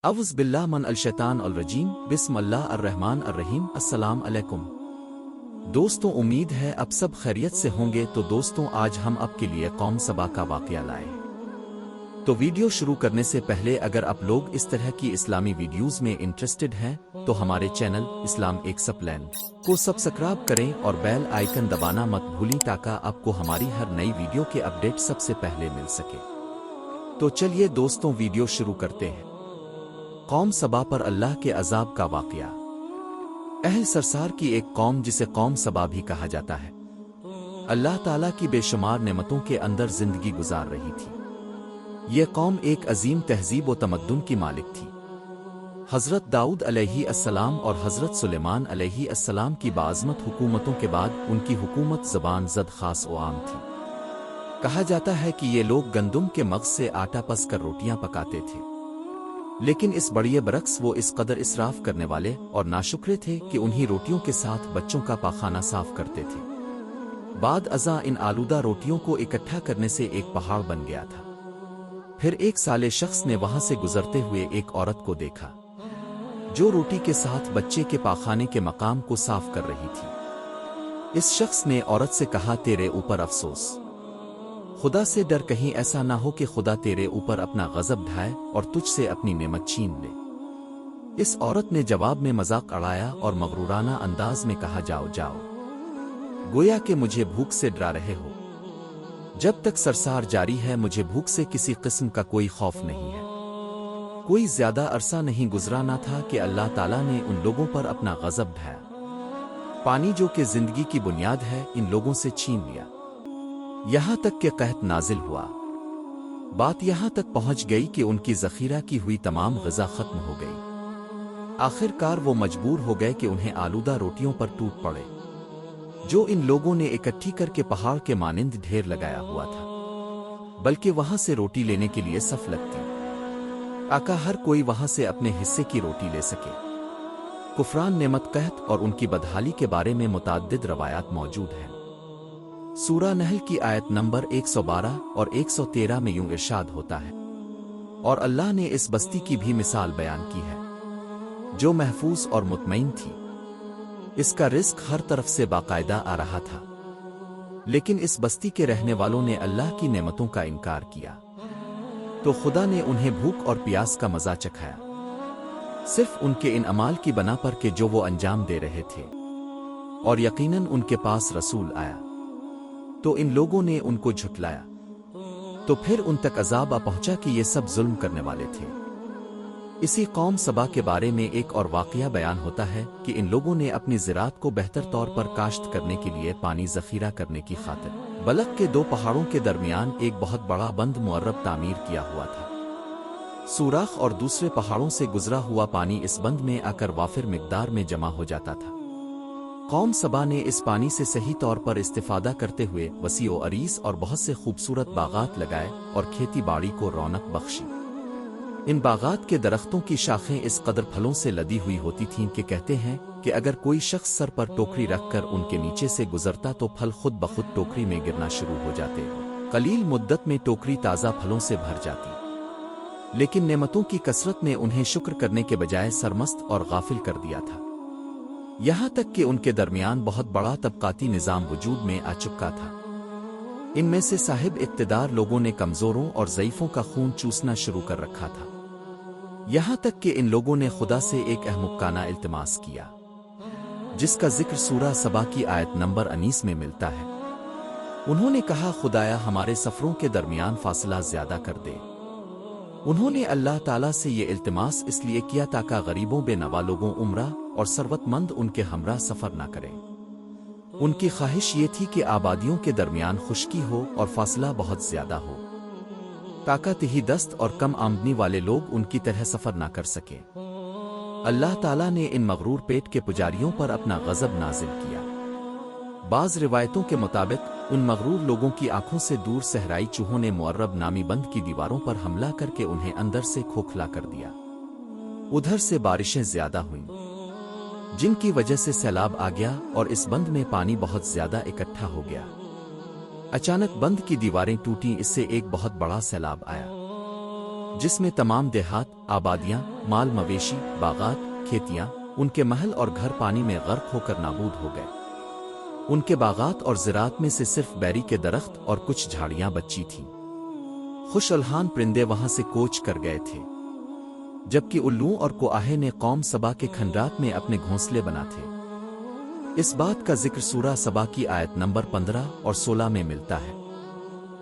अऊज़ बिल्लाह मन अल-शैतान अल-रजीम बिस्म अल्लाह अर्रहमान अर्रहीम। अस्सलाम अलैकुम दोस्तों, उम्मीद है अब सब खैरियत से होंगे। तो दोस्तों, आज हम आपके लिए कौम सबा का वाक़या लाए। तो वीडियो शुरू करने से पहले अगर आप लोग इस तरह की इस्लामी वीडियोस में इंटरेस्टेड हैं तो हमारे चैनल इस्लाम एक्सप्लेन को सब्सक्राइब करें और बेल आइकन दबाना मत भूलें ताकि आपको हमारी हर नई वीडियो के अपडेट सबसे पहले मिल सके। तो चलिए दोस्तों, वीडियो शुरू करते हैं। कौम सबा पर अल्लाह के अजाब का वाक़या। अहल सरसार की एक कौम जिसे कौम सबा भी कहा जाता है, अल्लाह ताला की बेशुमार नेमतों के अंदर जिंदगी गुजार रही थी। यह कौम एक अजीम तहजीब व तमद्दुन की मालिक थी। हज़रत दाऊद अलैहि अस्सलाम और हज़रत सुलेमान अलैहि अस्सलाम की बाज़मत हुकूमतों के बाद उनकी हुकूमत ज़बान ज़द ख़ास व आम थी। कहा जाता है कि ये लोग गंदुम के मग़ज़ से आटा पस कर रोटियां पकाते थे, लेकिन इस बड़िए बरक्स वो इस कदर इसराफ करने वाले और नाशुक्रे थे कि उन्हीं रोटियों के साथ बच्चों का पाखाना साफ करते थे। बाद अज़ा इन आलूदा रोटियों को इकट्ठा करने से एक पहाड़ बन गया था। फिर एक साले शख्स ने वहां से गुजरते हुए एक औरत को देखा जो रोटी के साथ बच्चे के पाखाने के मकाम को साफ कर रही थी। इस शख्स ने औरत से कहा, तेरे ऊपर अफसोस, खुदा से डर, कहीं ऐसा ना हो कि खुदा तेरे ऊपर अपना गजब ढाए और तुझसे अपनी नेमत छीन ले। इस औरत ने जवाब में मजाक अड़ाया और मगरूराना अंदाज में कहा, जाओ जाओ, गोया कि मुझे भूख से डरा रहे हो। जब तक सरसार जारी है मुझे भूख से किसी किस्म का कोई खौफ नहीं है। कोई ज्यादा अरसा नहीं गुजरा ना था कि अल्लाह ताला ने उन लोगों पर अपना गजब ढाया। पानी जो कि जिंदगी की बुनियाद है, इन लोगों से छीन लिया। यहां तक कि कहत नाजिल हुआ। बात यहां तक पहुंच गई कि उनकी जखीरा की हुई तमाम ग़िज़ा खत्म हो गई। आखिरकार वो मजबूर हो गए कि उन्हें आलूदा रोटियों पर टूट पड़े जो इन लोगों ने इकट्ठी करके पहाड़ के मानिंद ढेर लगाया हुआ था, बल्कि वहां से रोटी लेने के लिए सफ लगती ताकि हर कोई वहां से अपने हिस्से की रोटी ले सके। कुफरान नेमत कहत और उनकी बदहाली के बारे में मुतअद्दिद रवायात मौजूद हैं। सूरा नहल की आयत नंबर 112 और 113 में यूं इरशाद होता है, और अल्लाह ने इस बस्ती की भी मिसाल बयान की है जो महफूज और मुतमईन थी। इसका रिस्क हर तरफ से बाकायदा आ रहा था, लेकिन इस बस्ती के रहने वालों ने अल्लाह की नेमतों का इनकार किया तो खुदा ने उन्हें भूख और प्यास का मजा चखाया, सिर्फ उनके इन अमाल की बना पर के जो वो अंजाम दे रहे थे। और यकीनन उनके पास रसूल आया तो इन लोगों ने उनको झुठलाया, तो फिर उन तक अजाब आ पहुंचा कि ये सब जुल्म करने वाले थे। इसी कौम सबा के बारे में एक और वाकया बयान होता है कि इन लोगों ने अपनी ज़राअत को बेहतर तौर पर काश्त करने के लिए पानी ज़ख़ीरा करने की खातिर बलक के दो पहाड़ों के दरमियान एक बहुत बड़ा बंद मुअर्रब तामीर किया हुआ था। सूराख और दूसरे पहाड़ों से गुजरा हुआ पानी इस बंद में आकर वाफिर मिकदार में जमा हो जाता था। कौम सबा ने इस पानी से सही तौर पर इस्तिफादा करते हुए वसी और अरीस और बहुत से खूबसूरत बागात लगाए और खेती बाड़ी को रौनक बख्शी। इन बागात के दरख्तों की शाखें इस कदर फलों से लदी हुई होती थीं कि कहते हैं कि अगर कोई शख्स सर पर टोकरी रखकर उनके नीचे से गुजरता तो फल खुद ब खुद टोकरी में गिरना शुरू हो जाते। कलील मुद्दत में टोकरी ताज़ा फलों से भर जाती, लेकिन नेमतों की कसरत ने उन्हें शुक्र करने के बजाय सरमस्त और गाफिल कर दिया था। यहां तक कि उनके दरमियान बहुत बड़ा तबकाती निज़ाम वजूद में आ चुका था। इनमें से साहिब इक़्तिदार लोगों ने कमज़ोरों और ज़ईफ़ों का खून चूसना शुरू कर रखा था। यहां तक कि इन लोगों ने खुदा से एक अहमुकाना इल्तिमास किया जिसका जिक्र सूरा सबा की आयत नंबर 19 में मिलता है। उन्होंने कहा, खुदाया हमारे सफ़रों के दरमियान फासला ज़्यादा कर दे। उन्होंने अल्लाह ताला से ये इल्तिमास इसलिए किया ताकि गरीबों बेनवा लोगों उम्रा और सरवतमंद उनके हमरा सफ़र ना करें। उनकी ख्वाहिश ये थी कि आबादियों के दरमियान खुश्की हो और फासला बहुत ज्यादा हो ताकि तिही दस्त और कम आमदनी वाले लोग उनकी तरह सफ़र ना कर सके। अल्लाह ताला ने इन मगरूर पेट के पुजारियों पर अपना गजब नाजिल किया। बाज़ रिवायतों के मुताबिक उन मगरूर लोगों की आंखों से दूर सहराई चूहों ने मुअर्रब नामी बंद की दीवारों पर हमला करके उन्हें अंदर से खोखला कर दिया। उधर से बारिशें ज्यादा हुईं जिनकी वजह से सैलाब आ गया और इस बंद में पानी बहुत ज्यादा इकट्ठा हो गया। अचानक बंद की दीवारें टूटी, इससे एक बहुत बड़ा सैलाब आया। جس میں تمام دیہات، آبادیاں، مال مویشی، باغات، کھیتیاں، ان کے محل اور گھر پانی میں غرق ہو کر نابود ہو گئے۔ ان کے باغات اور زراعت میں سے صرف بیری کے درخت اور کچھ جھاڑیاں بچی تھیں۔ خوش الحان پرندے وہاں سے کوچ کر گئے تھے، جبکہ الو اور کوآہے نے قوم سبا کے کھنڈرات میں اپنے گھونسلے بنا تھے۔ اس بات کا ذکر سورہ سبا کی آیت نمبر 15 اور 16 میں ملتا ہے،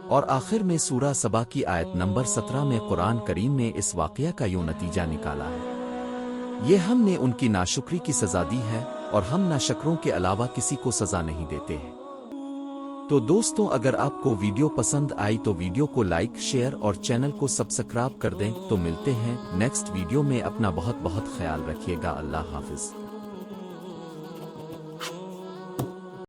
اور آخر میں سورہ سبا کی آیت نمبر 17 میں قرآن کریم نے اس واقعہ کا یوں نتیجہ نکالا ہے: یہ ہم نے ان کی ناشکری کی سزا دی ہے، اور ہم ناشکروں کے علاوہ کسی کو سزا نہیں دیتے ہیں۔ تو دوستوں، اگر آپ کو ویڈیو پسند آئی تو ویڈیو کو لائک، شیئر اور چینل کو سبسکرائب کر دیں۔ تو ملتے ہیں نیکسٹ ویڈیو میں، اپنا بہت بہت خیال رکھیے گا۔ اللہ حافظ۔